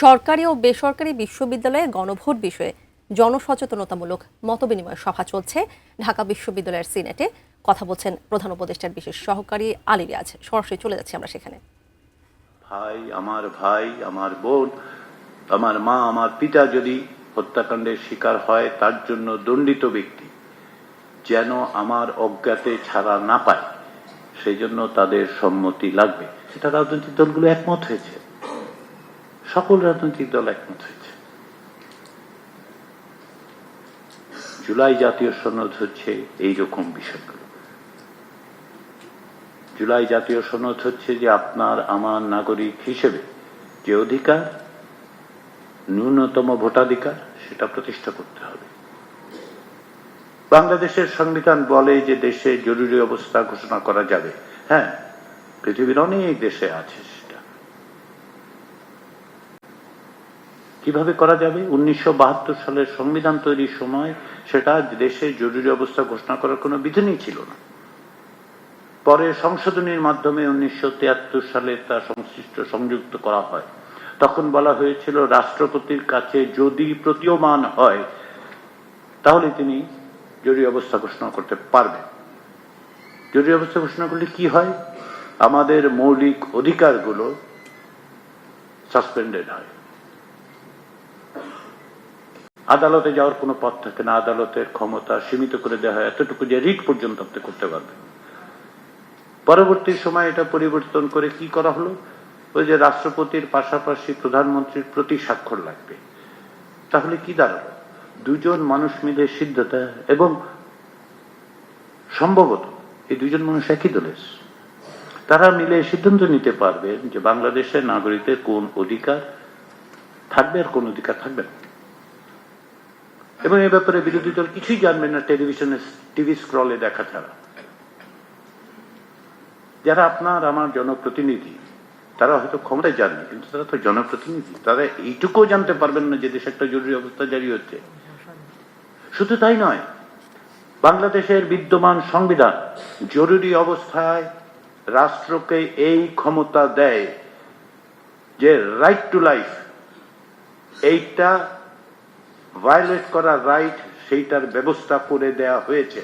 সরকারি ও বেসরকারি বিশ্ববিদ্যালয়ে গণভোট বিষয়ে জনসচেতনতামূলক মতবিনিময় সভা চলছে ঢাকা বিশ্ববিদ্যালয়ের সিনেটে। কথা বলছেন প্রধান উপদেষ্টার বিশেষ সহকারী আলী রিয়াজ। সরাসরি চলে যাচ্ছি আমরা সেখানে। ভাই, আমার বোন, আমার মা, আমার পিতা যদি হত্যাকাণ্ডের শিকার হয়, তার জন্য দণ্ডিত ব্যক্তি যেন আমার অজ্ঞাতে ছাড়া না পায়, সেই জন্য তাদের সম্মতি লাগবে। সেটা রাজনৈতিক দলগুলো একমত হয়েছে, সকল রাজনৈতিক দল একমত হয়েছে। জুলাই জাতীয় সনদ হচ্ছে এইরকম বিষয়গুলো। জুলাই জাতীয় সনদ হচ্ছে যে আপনার আমার নাগরিক হিসেবে যে অধিকার, ন্যূনতম ভোটাধিকার, সেটা প্রতিষ্ঠা করতে হবে। বাংলাদেশের সংবিধান বলে যে দেশে জরুরি অবস্থা ঘোষণা করা যাবে। হ্যাঁ, পৃথিবীর অনেক দেশে আছে সেটা। কিভাবে করা যাবে? 1972 সালের সংবিধান তৈরির সময় সেটা দেশে জরুরি অবস্থা ঘোষণা করার কোনো বিধানই ছিল না। পরে সংশোধনীর মাধ্যমে 1973 সালে তা সংযুক্ত করা হয়। তখন বলা হয়েছিল রাষ্ট্রপতির কাছে যদি প্রতীয়মান হয় তাহলে তিনি জরুরি অবস্থা ঘোষণা করতে পারবেন। জরুরি অবস্থা ঘোষণা করলে কি হয়? আমাদের মৌলিক অধিকারগুলো সাসপেন্ডেড হয়, আদালতে যাওয়ার কোনো পথ থাকে না, আদালতের ক্ষমতা সীমিত করে দেওয়া হয় এতটুকু যে রিট পর্যন্ত আপনি করতে পারবেন। পরবর্তী সময় এটা পরিবর্তন করে কি করা হলো? ওই যে রাষ্ট্রপতির পাশাপাশি প্রধানমন্ত্রীর প্রতি স্বাক্ষর লাগবে। তাহলে কি দাঁড়ালো? দুজন মানুষ মিলে সিদ্ধান্ত, এবং সম্ভবত এই দুজন মানুষ একই দলের, তারা মিলে সিদ্ধান্ত নিতে পারবেন যে বাংলাদেশের নাগরিকদের কোন অধিকার থাকবে আর কোন অধিকার থাকবে না। এবং এ ব্যাপারে বিরোধী দল কিছুই জানবে না টেলিভিশনে টিভি স্ক্রলে দেখা ছাড়া। যারা আপনার আমার জনপ্রতিনিধি, তারা হয়তো ক্ষমতায় যাননি, কিন্তু তারা তো জনপ্রতিনিধি, তারা এইটুকুও জানতে পারবেন না যে দেশে একটা জরুরি অবস্থা জারি হচ্ছে। শুধু তাই নয়, বাংলাদেশের বিদ্যমান সংবিধান জরুরি অবস্থায় রাষ্ট্রকে এই ক্ষমতা দেয় যে রাইট টু লাইফ, এইটা ভায়োলেট করার রাইট, সেইটার ব্যবস্থা করে দেয়া হয়েছে।